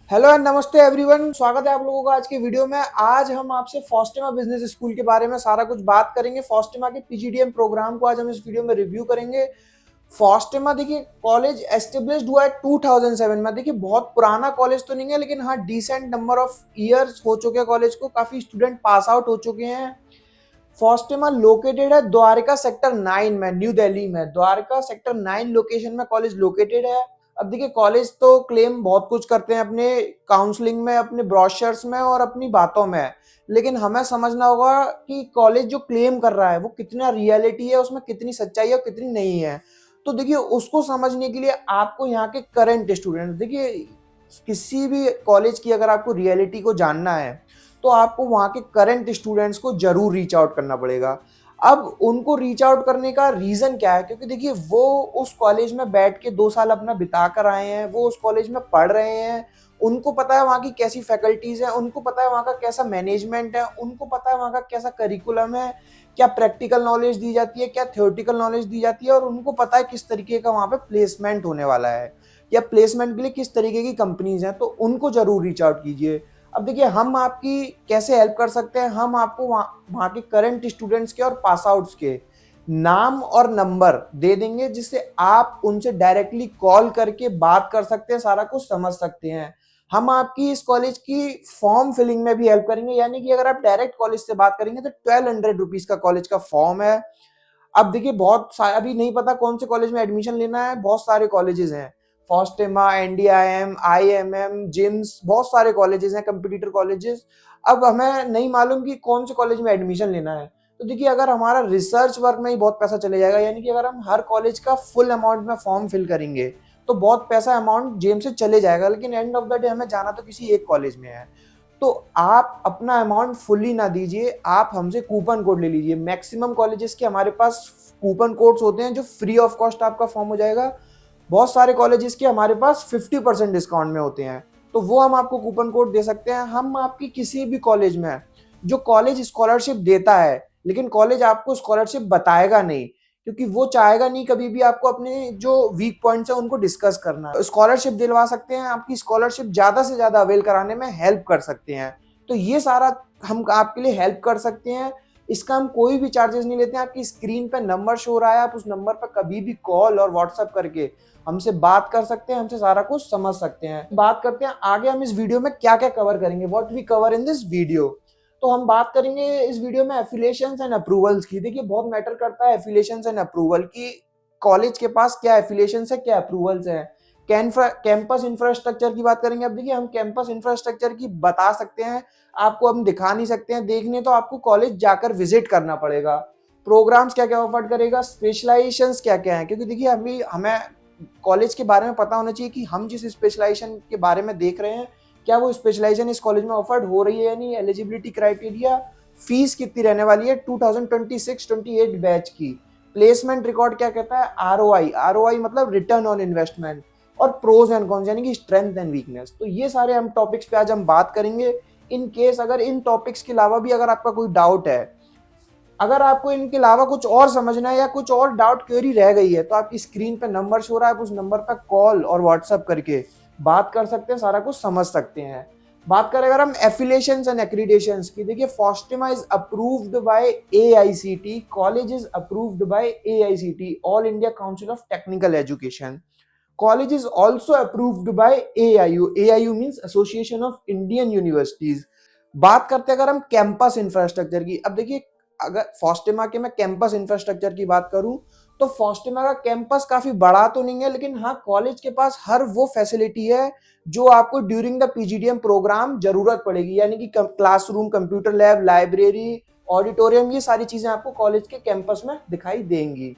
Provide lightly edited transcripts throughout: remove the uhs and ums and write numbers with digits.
Hello and नमस्ते everyone, स्वागत है आप लोगों का आज की वीडियो में। आज हम आपसे फॉस्टिमा बिजनेस स्कूल के बारे में सारा कुछ बात करेंगे। फॉस्टिमा के पीजीडीएम प्रोग्राम को आज हम इस वीडियो में रिव्यू करेंगे। फॉस्टिमा देखिए कॉलेज एस्टेब्लिश्ड हुआ है 2007 में। देखिए बहुत पुराना कॉलेज तो नहीं है, लेकिन हाँ डिसेंट नंबर ऑफ ईयर्स हो चुके हैं कॉलेज को, काफी स्टूडेंट पास आउट हो चुके हैं। फॉस्टिमा लोकेटेड है द्वारका सेक्टर 9 में, न्यू दिल्ली में। द्वारका सेक्टर 9 लोकेशन में कॉलेज लोकेटेड है। अब देखिए कॉलेज तो क्लेम बहुत कुछ करते हैं अपने काउंसलिंग में, अपने ब्रोशर्स में और अपनी बातों में, लेकिन हमें समझना होगा कि कॉलेज जो क्लेम कर रहा है वो कितना रियलिटी है, उसमें कितनी सच्चाई है और कितनी नहीं है। तो देखिए उसको समझने के लिए आपको यहाँ के करंट स्टूडेंट, देखिए किसी भी कॉलेज की अगर आपको रियलिटी को जानना है तो आपको वहाँ के करंट स्टूडेंट्स को जरूर रीच आउट करना पड़ेगा। अब उनको रीच आउट करने का रीजन क्या है, क्योंकि देखिए वो उस कॉलेज में बैठ के 2 साल अपना बिता कर आए हैं, वो उस कॉलेज में पढ़ रहे हैं। उनको पता है वहाँ की कैसी फैकल्टीज है, उनको पता है वहाँ का कैसा मैनेजमेंट है, उनको पता है वहाँ का कैसा करिकुलम है, क्या प्रैक्टिकल नॉलेज दी जाती है, क्या थ्योरेटिकल नॉलेज दी जाती है, और उनको पता है किस तरीके का वहाँ पे प्लेसमेंट होने वाला है या प्लेसमेंट के लिए किस तरीके की कंपनीज हैं। तो उनको जरूर रीच आउट कीजिए। अब देखिए हम आपकी कैसे हेल्प कर सकते हैं। हम आपको वहाँ के करंट स्टूडेंट्स के और पास आउट्स के नाम और नंबर दे देंगे, जिससे आप उनसे डायरेक्टली कॉल करके बात कर सकते हैं, सारा कुछ समझ सकते हैं। हम आपकी इस कॉलेज की फॉर्म फिलिंग में भी हेल्प करेंगे, यानी कि अगर आप डायरेक्ट कॉलेज से बात करेंगे तो 1200 रुपीज का कॉलेज का फॉर्म है। अब देखिए अभी नहीं पता कौन से कॉलेज में एडमिशन लेना है, बहुत सारे कॉलेजेस हैं। फॉस्टेमा, एनडीआईएम, आईएमएम, जिम्स, बहुत सारे कॉलेजेस हैं, कंपटीटर कॉलेजेस। अब हमें नहीं मालूम कि कौन से कॉलेज में एडमिशन लेना है। तो देखिए अगर हमारा रिसर्च वर्क में ही बहुत पैसा चले जाएगा, यानी कि अगर हम हर कॉलेज का फुल अमाउंट में फॉर्म फिल करेंगे तो बहुत पैसा अमाउंट जेब से चले जाएगा, लेकिन एंड ऑफ द डे हमें जाना तो किसी एक कॉलेज में है। तो आप अपना अमाउंट फुल्ली ना दीजिए, आप हमसे कूपन कोड ले लीजिए। मैक्सिमम कॉलेजेस के हमारे पास कूपन कोड्स होते हैं जो फ्री ऑफ कॉस्ट आपका फॉर्म हो जाएगा। बहुत सारे कॉलेजेस के हमारे पास 50% डिस्काउंट में होते हैं, तो वो हम आपको कूपन कोड दे सकते हैं। हम आपकी किसी भी कॉलेज में, जो कॉलेज स्कॉलरशिप देता है, लेकिन कॉलेज आपको स्कॉलरशिप बताएगा नहीं, क्योंकि वो चाहेगा नहीं कभी भी आपको अपने जो वीक पॉइंट्स है उनको डिस्कस करना। स्कॉलरशिप दिलवा सकते हैं, आपकी स्कॉलरशिप ज्यादा से ज्यादा अवेल कराने में हेल्प कर सकते हैं। तो ये सारा हम आपके लिए हेल्प कर सकते हैं। इसका हम कोई भी चार्जेस नहीं लेते हैं। आपकी स्क्रीन पे नंबर शो हो रहा है, आप उस नंबर पर कभी भी कॉल और व्हाट्सएप करके हमसे बात कर सकते हैं, हमसे सारा कुछ समझ सकते हैं। बात करते हैं आगे हम इस वीडियो में क्या क्या कवर करेंगे, what we cover in this video. तो हम बात करेंगे इस वीडियो में एफिलिएशंस एंड अप्रूवल्स की। देखिए बहुत मैटर करता है एफिलिएशंस एंड अप्रूवल की, कॉलेज के पास क्या एफिलिएशंस है, क्या अप्रूवल्स है। कैंपस इंफ्रास्ट्रक्चर की बात करेंगे। अब देखिए हम कैंपस इंफ्रास्ट्रक्चर की बता सकते हैं, आपको हम दिखा नहीं सकते हैं। देखने तो आपको कॉलेज जाकर विजिट करना पड़ेगा। प्रोग्राम्स क्या क्या ऑफर करेगा, स्पेशलाइजेशंस क्या क्या है, क्योंकि देखिए अभी हमें कॉलेज के बारे में पता होना चाहिए कि हम जिस स्पेशलाइजेशन के बारे में देख रहे हैं, क्या वो स्पेशलाइजेशन इस कॉलेज में ऑफर्ड हो रही है या नहीं, एलिजिबिलिटी क्राइटेरिया, फीस कितनी रहने वाली है 2026-28 बैच की, प्लेसमेंट रिकॉर्ड क्या कहता है, आरओआई, आरओआई मतलब रिटर्न ऑन इन्वेस्टमेंट, और प्रोज एंड कॉन्स यानी कि स्ट्रेंथ एंड वीकनेस। तो ये सारे हम टॉपिक्स पे आज हम बात करेंगे। इन केस अगर इन टॉपिक्स के अलावा भी अगर आपका कोई डाउट है, अगर आपको इनके अलावा कुछ और समझना है या कुछ और डाउट क्वेरी रह गई है, तो आपकी स्क्रीन पे नंबर शो रहा है, आप उस नंबर पर कॉल और व्हाट्सएप करके बात कर सकते हैं, सारा कुछ समझ सकते हैं। बात करें अगर हम एफिलिएशंस एंड एक्रीडेशंस की, देखिए FOSTIIMA is approved by AICTE, college is approved by AICTE, all India council of technical education. College is also approved by AIU, AIU means association of Indian universities. बात करते हैं अगर हम campus infrastructure की। अब देखिए अगर फॉस्टिमा के मैं कैंपस इंफ्रास्ट्रक्चर की बात करूं, तो फॉस्टिमा का कैंपस काफी बड़ा तो नहीं है, लेकिन हाँ कॉलेज के पास हर वो फैसिलिटी है जो आपको ड्यूरिंग द पीजीडीएम प्रोग्राम जरूरत पड़ेगी, यानी कि classroom, computer lab, library, auditorium, ये सारी चीजें आपको कॉलेज के कैंपस में दिखाई देंगी।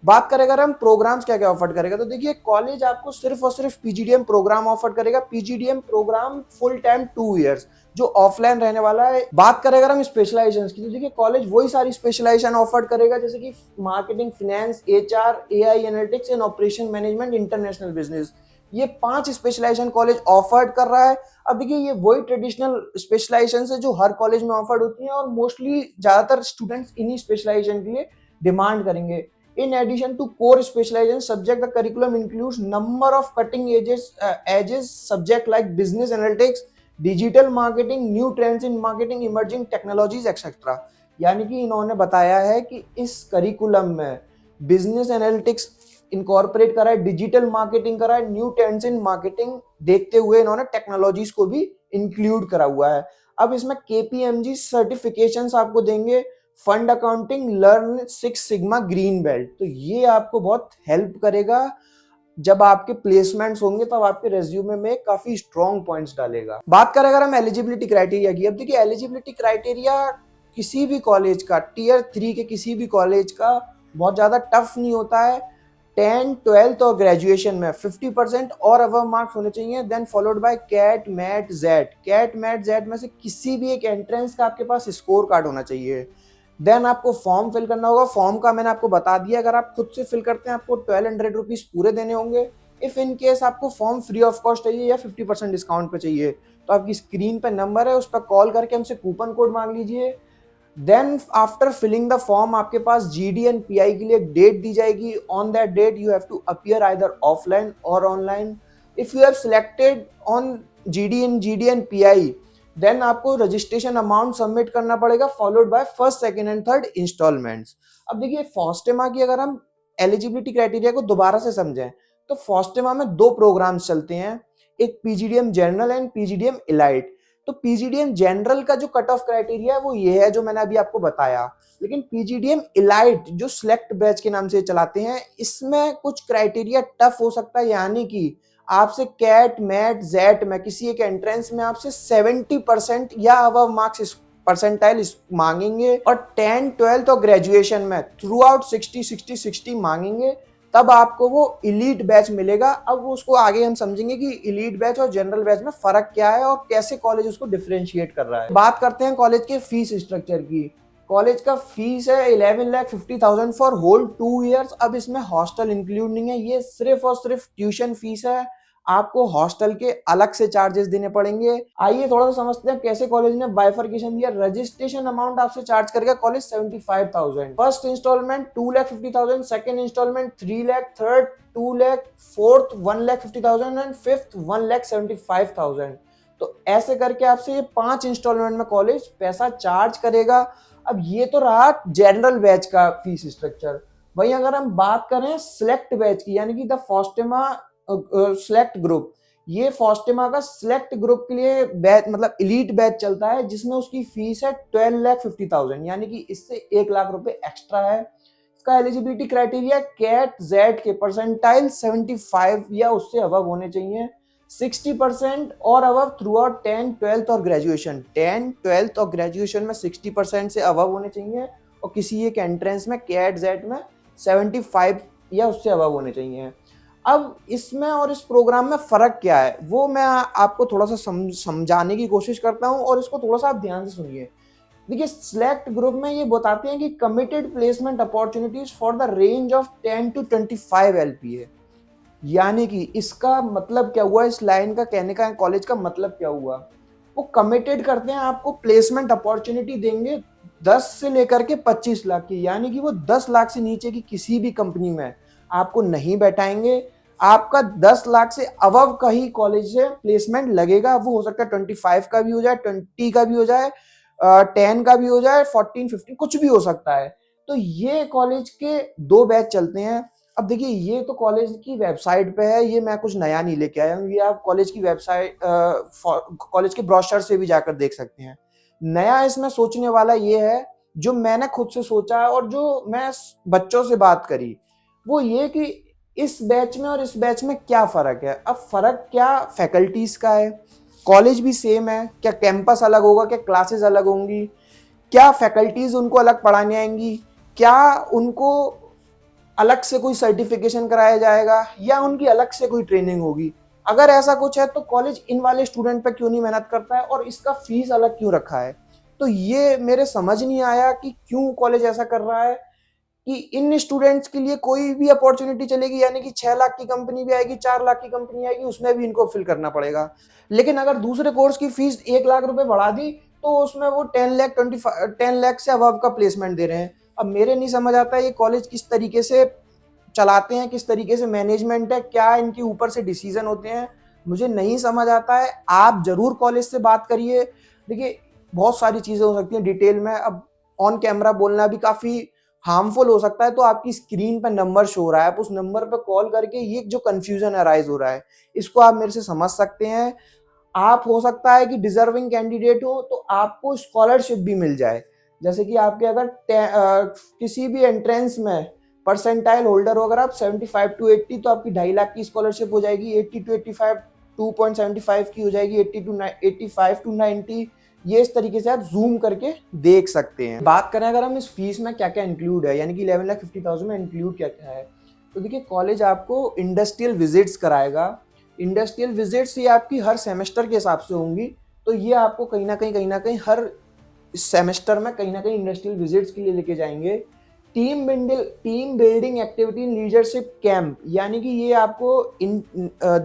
बात करें अगर हम प्रोग्राम्स क्या क्या ऑफर करेगा, तो देखिए कॉलेज आपको सिर्फ और सिर्फ पीजीडीएम प्रोग्राम ऑफर करेगा। PGDM program full time 2 years जो ऑफलाइन रहने वाला है। बात करें अगर हम स्पेशलाइजेशन की, तो देखिए कॉलेज वही सारी स्पेशलाइजेशन ऑफर करेगा जैसे कि marketing, finance, HR, AI analytics and operation management, international business. ये 5 स्पेशलाइजेशन कॉलेज ऑफर्ड कर रहा है। अब देखिए ये वही ट्रेडिशनल स्पेशलाइजेशन है जो हर कॉलेज में ऑफर्ड होती हैं, और मोस्टली ज्यादातर स्टूडेंट्स इन्हीं स्पेशलाइजेशन के लिए डिमांड करेंगे। In addition to core specialization subject, the curriculum includes number of cutting edges subject like business analytics, digital marketing, new trends in marketing, emerging technologies, etc. यानी कि इन्होंने बताया है कि इस करिकुलम में बिजनेस एनालिटिक्स इनकॉर्पोरेट करा है, डिजिटल मार्केटिंग करा है, न्यू ट्रेंड्स इन मार्केटिंग देखते हुए इन्होंने टेक्नोलॉजीज को भी इंक्लूड करा हुआ है। अब इसमें केपीएमजी सर्टिफिकेशंस आपको देंगे, fund accounting, learn 6 sigma green belt. तो ये आपको बहुत हेल्प करेगा जब आपके प्लेसमेंट्स होंगे, तब आपके रेज्यूमे में काफी स्ट्रॉन्ग पॉइंट्स डालेगा। बात करें अगर हम एलिजिबिलिटी क्राइटेरिया की, अब देखिए एलिजिबिलिटी क्राइटेरिया किसी भी कॉलेज का, टियर 3 के किसी भी कॉलेज का बहुत ज्यादा टफ नहीं होता है। 10, 12 और ग्रेजुएशन में 50% और अबव मार्क्स होने चाहिए, then followed by CAT MAT Z. CAT MAT Z में से किसी भी एक एंट्रेंस का आपके पास स्कोर कार्ड होना चाहिए। देन आपको फॉर्म फिल करना होगा। फॉर्म का मैंने आपको बता दिया, अगर आप खुद से फिल करते हैं आपको 1200 रुपीज पूरे देने होंगे। इफ इन केस आपको फॉर्म फ्री ऑफ कॉस्ट चाहिए या 50% डिस्काउंट पे चाहिए, तो आपकी स्क्रीन पे नंबर है, उस पर कॉल करके हमसे कूपन कोड मांग लीजिए। Then after filling the form आपके पास जीडी एंड पीआई के लिए डेट दी जाएगी। On that date you have to appear either offline और online. If you have selected on GD and PI, then आपको रजिस्ट्रेशन अमाउंट सबमिट करना पड़ेगा, followed by first, second and third instalments. अब देखिए फॉस्टेमा की अगर हम एलिजिबिलिटी क्राइटेरिया को दोबारा से समझें, तो फॉस्टेमा में 2 प्रोग्राम्स चलते हैं, एक PGDM general and PGDM elite. तो पीजीडीएम जनरल का जो कट ऑफ क्राइटेरिया है वो ये है जो मैंने अभी आपको बताया, लेकिन पीजीडीएम इलाइट जो सिलेक्ट बैच के नाम से चलाते हैं, इसमें कुछ क्राइटेरिया टफ हो सकता है। यानी कि आपसे कैट मैट जेट में किसी एक एंट्रेंस में आपसे 70% या अबव मार्क्स परसेंटाइल मांगेंगे, और 10, 12 और ग्रेजुएशन में थ्रू आउट 60 मांगेंगे, तब आपको वो इलीट बैच मिलेगा। अब उसको आगे हम समझेंगे कि इलीट बैच और जनरल बैच में फर्क क्या है और कैसे कॉलेज उसको डिफरेंशिएट कर रहा है। बात करते हैं कॉलेज के फीस स्ट्रक्चर की। कॉलेज का फीस है 11,50,000 फॉर होल 2 ईयर्स। अब इसमें हॉस्टल इंक्लूड नहीं है, ये सिर्फ और सिर्फ ट्यूशन फीस है। आपको हॉस्टल के अलग से चार्जेस देने पड़ेंगे। आइए थोड़ा सा समझते हैं कैसे कॉलेज ने बाइफर्केशन दिया। रजिस्ट्रेशन अमाउंट आपसे चार्ज करेगा college 75,000। First instalment 2,50,000, second instalment 3 lakh, third 2 lakh, fourth 1,50,000 and fifth 1,75,000। तो ऐसे करके आपसे ये 5 इंस्टॉलमेंट में कॉलेज पैसा चार्ज करेगा। अब ये तो रहा जनरल बैच का फीस स्ट्रक्चर। वहीं अगर हम बात करें सिलेक्ट बैच की, यानी कि द फॉस्टेमा सिलेक्ट ग्रुप, ये फॉस्टेमा का सिलेक्ट ग्रुप के लिए बैच मतलब इलीट बैच चलता है, जिसमें उसकी फीस है 12,50,000, यानी कि इससे 1 लाख रुपए एक्स्ट्रा है। इसका एलिजिबिलिटी क्राइटेरिया कैट जेड के परसेंटाइल 75 या उससे अबव होने चाहिए, 60% और अबव थ्रू आउट 10, 12 और ग्रेजुएशन। 10, 12 और ग्रेजुएशन में 60% से अबव होने चाहिए, और किसी एक एंट्रेंस में कैट जेड में 75 या उससे अबव होने चाहिए। अब इसमें और इस प्रोग्राम में फर्क क्या है वो मैं आपको थोड़ा सा समझाने की कोशिश करता हूं, और इसको थोड़ा सा आप ध्यान से सुनिए। देखिए सिलेक्ट ग्रुप में ये बताते हैं कि committed placement opportunities for the range of 10 to 25 LPA. यानी कि इसका मतलब क्या हुआ, इस लाइन का कहने का कॉलेज का मतलब क्या हुआ, वो कमिटेड करते हैं आपको प्लेसमेंट अपॉर्चुनिटी देंगे 10 से लेकर के 25 लाख की। यानी कि वो 10 लाख से नीचे की किसी भी कंपनी में आपको नहीं बैठाएंगे। आपका 10 लाख से अबव का ही कॉलेज से प्लेसमेंट लगेगा। वो हो सकता है 25 का भी हो जाए, 20 का भी हो जाए, 10 का भी हो जाए, 14, 15 कुछ भी हो सकता है। तो ये कॉलेज के 2 बैच चलते हैं। अब देखिए ये तो कॉलेज की वेबसाइट पे है, ये मैं कुछ नया नहीं लेके आया हूँ, ये आप कॉलेज की वेबसाइट कॉलेज के ब्रोशर से भी जाकर देख सकते हैं। नया इसमें सोचने वाला ये है, जो मैंने खुद से सोचा है और जो मैं बच्चों से बात करी, वो ये कि इस बैच में और इस बैच में क्या फ़र्क है। अब फ़र्क क्या फैकल्टीज़ का है, कॉलेज भी सेम है, क्या कैंपस अलग होगा, क्या क्लासेस अलग होंगी, क्या फैकल्टीज़ उनको अलग पढ़ाने आएंगी, क्या उनको अलग से कोई सर्टिफिकेशन कराया जाएगा, या उनकी अलग से कोई ट्रेनिंग होगी। अगर ऐसा कुछ है तो कॉलेज इन वाले स्टूडेंट पे क्यों नहीं मेहनत करता है और इसका फीस अलग क्यों रखा है। तो ये मेरे समझ नहीं आया कि क्यों कॉलेज ऐसा कर रहा है कि इन स्टूडेंट्स के लिए कोई भी अपॉर्चुनिटी चलेगी, यानी कि 6 लाख की कंपनी भी आएगी, 4 लाख की कंपनी आएगी, उसमें भी इनको फिल करना पड़ेगा। लेकिन अगर दूसरे कोर्स की फीस 1 लाख रुपए बढ़ा दी, तो उसमें वो 10 लाख से अबव का प्लेसमेंट दे रहे हैं। अब मेरे नहीं समझ आता ये कॉलेज किस तरीके से चलाते हैं, किस तरीके से मैनेजमेंट है, क्या इनके ऊपर से डिसीजन होते हैं, मुझे नहीं समझ आता है। आप जरूर कॉलेज से बात करिए। देखिए बहुत सारी चीजें हो सकती हैं डिटेल में, अब ऑन कैमरा बोलना भी काफी हार्मफुल हो सकता है। तो आपकी स्क्रीन पर नंबर शो हो रहा है, आप उस नंबर पर कॉल करके ये जो कंफ्यूजन अराइज हो रहा है इसको आप मेरे से समझ सकते हैं। आप हो सकता है कि डिजर्विंग कैंडिडेट हो तो आपको स्कॉलरशिप भी मिल जाए। जैसे कि आपके अगर किसी भी एंट्रेंस में परसेंटाइल होल्डर हो, अगर आप 75 टू 80 तो आपकी 2.5 लाख की स्कॉलरशिप हो जाएगी, 80 टू 85 2.75 की हो जाएगी, 85 टू 90 ये इस तरीके से आप जूम करके देख सकते हैं। बात करें अगर हम इस फीस में क्या क्या इंक्लूड है, यानी कि 11,50,000 में इंक्लूड क्या क्या है, तो देखिए कॉलेज आपको इंडस्ट्रियल विजिट्स कराएगा। इंडस्ट्रियल विजिट्स ये आपकी हर सेमेस्टर के हिसाब से होंगी, तो ये आपको कहीं ना कहीं हर सेमेस्टर में कहीं ना कहीं इंडस्ट्रियल विजिट्स के लिए लेके जाएंगे। Team building activity in leadership camp, यानी कि ये आपको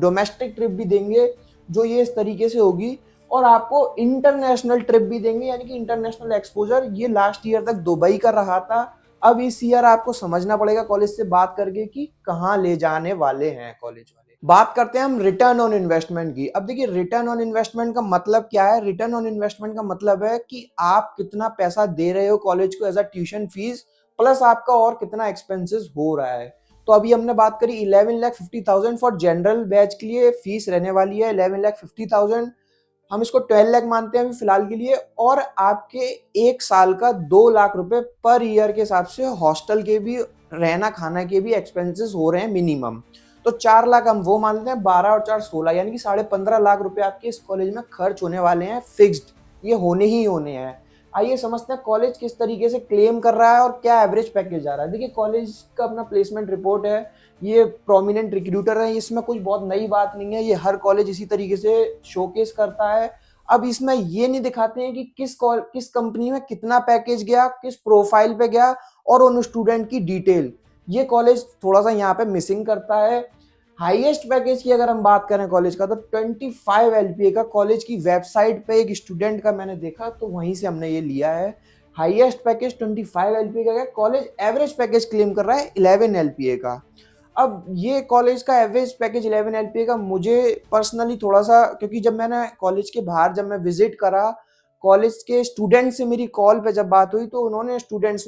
डोमेस्टिक ट्रिप भी देंगे जो ये इस तरीके से होगी, और आपको इंटरनेशनल ट्रिप भी देंगे, यानी कि इंटरनेशनल एक्सपोजर। ये लास्ट ईयर तक दुबई का रहा था, अब इस ईयर आपको समझना पड़ेगा कॉलेज से बात करके कि कहाँ ले जाने वाले हैं कॉलेज वाले। बात करते हैं हम रिटर्न ऑन इन्वेस्टमेंट की। अब देखिए रिटर्न ऑन इन्वेस्टमेंट का मतलब क्या है। रिटर्न ऑन इन्वेस्टमेंट का मतलब है कि आप कितना पैसा दे रहे हो कॉलेज को as a tuition fees, plus आपका और कितना एक्सपेंसेस हो रहा है। तो अभी हमने बात करी 11,50,000 फॉर जनरल बैच के लिए फीस रहने वाली है 11,50,000, हम इसको 12 लाख मानते हैं अभी फिलहाल के लिए। और आपके एक साल का 2 लाख रुपए पर ईयर के हिसाब से हॉस्टल के भी, रहना खाना के भी एक्सपेंसेस हो रहे हैं मिनिमम। तो 4 लाख हम वो मानते हैं, 12 और 4 16, यानी कि 15.5 लाख रुपए आपके इस कॉलेज में खर्च होने वाले हैं फिक्स्ड, ये होने ही होने हैं। आइए समझते हैं कॉलेज किस तरीके से क्लेम कर रहा है और क्या एवरेज पैकेज आ रहा है। देखिए कॉलेज का अपना प्लेसमेंट रिपोर्ट है, ये प्रोमिनेंट रिक्रूटर है, इसमें कुछ बहुत नई बात नहीं है, ये हर कॉलेज इसी तरीके से शोकेस करता है। अब इसमें ये नहीं दिखाते हैं कि किस कंपनी में कितना पैकेज गया, किस प्रोफाइल पे गया, और उन स्टूडेंट की डिटेल, ये कॉलेज थोड़ा सा यहाँ पे मिसिंग करता है। हाईएस्ट पैकेज की अगर हम बात करें कॉलेज का, तो 25 LPA का कॉलेज की वेबसाइट पे एक स्टूडेंट का मैंने देखा, तो वहीं से हमने ये लिया है। हाईएस्ट पैकेज 25 LPA का है, कॉलेज एवरेज पैकेज क्लेम कर रहा है 11 LPA का। अब ये कॉलेज का एवरेज पैकेज 11 LPA का मुझे पर्सनली थोड़ा सा, क्योंकि जब मैंने कॉलेज के बाहर जब मैं विजिट करा, कॉलेज के स्टूडेंट से मेरी कॉल पे जब बात हुई, तो उन्होंने स्टूडेंट्स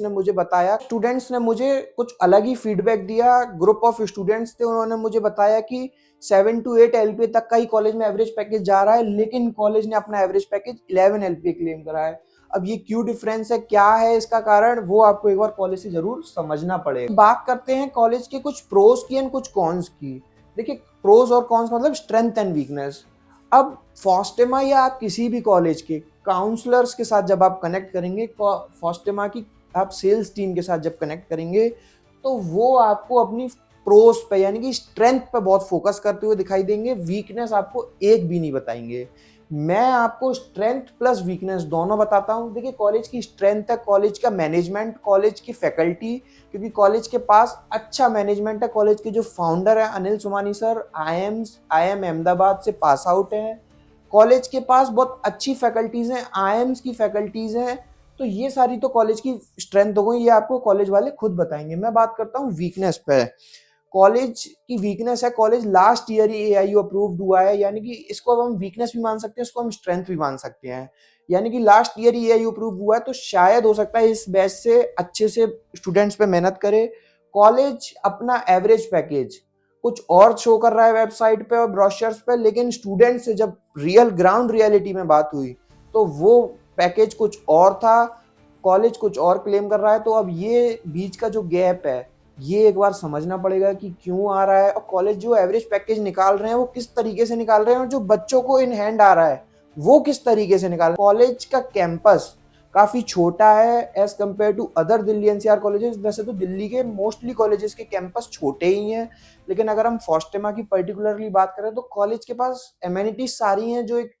ने मुझे कुछ अलग ही फीडबैक दिया। ग्रुप ऑफ स्टूडेंट्स थे, उन्होंने मुझे बताया कि 7 to 8 LPA तक का ही कॉलेज में एवरेज पैकेज जा रहा है, लेकिन कॉलेज ने अपना एवरेज पैकेज 11 LPA क्लेम करा है। अब ये क्यों डिफरेंस है, क्या है इसका कारण, वो आपको एक बार कॉलेज से जरूर समझना पड़ेगा। बात करते हैं कॉलेज के कुछ प्रोज की एंड कुछ कॉन्स की। देखिए प्रोज और कॉन्स मतलब स्ट्रेंथ एंड वीकनेस। अब फॉस्टेमा या आप किसी भी कॉलेज के काउंसलर्स के साथ जब आप कनेक्ट करेंगे, फॉस्टेमा की आप सेल्स टीम के साथ जब कनेक्ट करेंगे, तो वो आपको अपनी प्रोस पे यानी कि स्ट्रेंथ पे बहुत फोकस करते हुए दिखाई देंगे, वीकनेस आपको एक भी नहीं बताएंगे। मैं आपको स्ट्रेंथ प्लस वीकनेस दोनों बताता हूँ। देखिए कॉलेज की स्ट्रेंथ है कॉलेज का मैनेजमेंट, कॉलेज की फैकल्टी, क्योंकि कॉलेज के पास अच्छा मैनेजमेंट है। कॉलेज के जो फाउंडर है अनिल सुमानी सर, IIM अहमदाबाद से पास आउट है। कॉलेज के पास बहुत अच्छी फैकल्टीज हैं, IIMs की फैकल्टीज हैं। तो ये सारी तो कॉलेज की स्ट्रेंथ हो गई, ये आपको कॉलेज वाले खुद बताएंगे। मैं बात करता हूँ वीकनेस पे। कॉलेज की वीकनेस है, कॉलेज लास्ट ईयर ही AIU अप्रूव्ड हुआ है, यानी कि इसको अब हम वीकनेस भी मान सकते हैं, इसको हम स्ट्रेंथ भी मान सकते हैं। यानी कि लास्ट ईयर ही AIU अप्रूव हुआ है, तो शायद हो सकता है इस बैच से अच्छे से स्टूडेंट्स पे मेहनत करे। कॉलेज अपना एवरेज पैकेज कुछ और शो कर रहा है वेबसाइट पे और ब्रोशर्स पे, लेकिन स्टूडेंट से जब रियल ग्राउंड रियलिटी में बात हुई तो वो पैकेज कुछ और था, कॉलेज कुछ और क्लेम कर रहा है। तो अब ये बीच का जो गैप है, ये एक बार समझना पड़ेगा कि क्यों आ रहा है, और कॉलेज जो एवरेज पैकेज निकाल रहे हैं वो किस तरीके से निकाल रहे हैं, और जो बच्चों को इन हैंड आ रहा है वो किस तरीके से निकाल रहे हैं। कॉलेज का कैंपस काफी छोटा है as compare to other Delhi NCR colleges. वैसे तो दिल्ली के मोस्टली कॉलेजेस के कैंपस छोटे ही हैं, लेकिन अगर हम फॉस्टेमा की पर्टिकुलरली बात करें तो कॉलेज के पास एमेनिटीज सारी हैं जो एक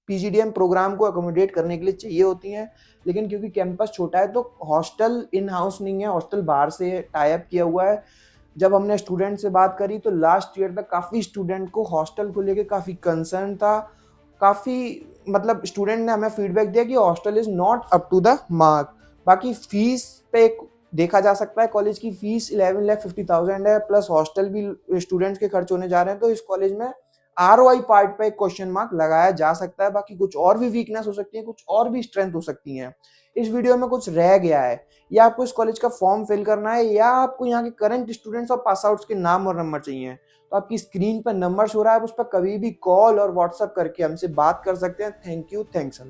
PGDM प्रोग्राम को अकोमोडेट करने के लिए चाहिए होती हैं। लेकिन क्योंकि कैंपस छोटा है तो हॉस्टल इन हाउस नहीं है, हॉस्टल बाहर से टाई अप किया हुआ है। जब हमने स्टूडेंट से बात करी तो लास्ट ईयर तक काफ़ी स्टूडेंट को हॉस्टल को लेके काफ़ी कंसर्न था। काफ़ी मतलब स्टूडेंट ने हमें फीडबैक दिया कि hostel is not up to the mark. बाकी फीस पे देखा जा सकता है कॉलेज की फीस 11,50,000 है, प्लस हॉस्टल भी स्टूडेंट्स के खर्च होने जा रहे हैं, तो इस कॉलेज में आरओआई पार्ट पे एक क्वेश्चन मार्क लगाया जा सकता है। बाकी कुछ और भी वीकनेस हो सकती है, कुछ और भी स्ट्रेंथ हो सकती है। इस वीडियो में कुछ रह गया है, या आपको इस कॉलेज का फॉर्म फिल करना है, या आपको यहाँ के करंट स्टूडेंट्स और पास आउट्स के नाम और नंबर चाहिए, तो आपकी स्क्रीन पर नंबर शो रहा है, आप उस पर कभी भी कॉल और व्हाट्सएप करके हमसे बात कर सकते हैं। Thank you, thanks a lot.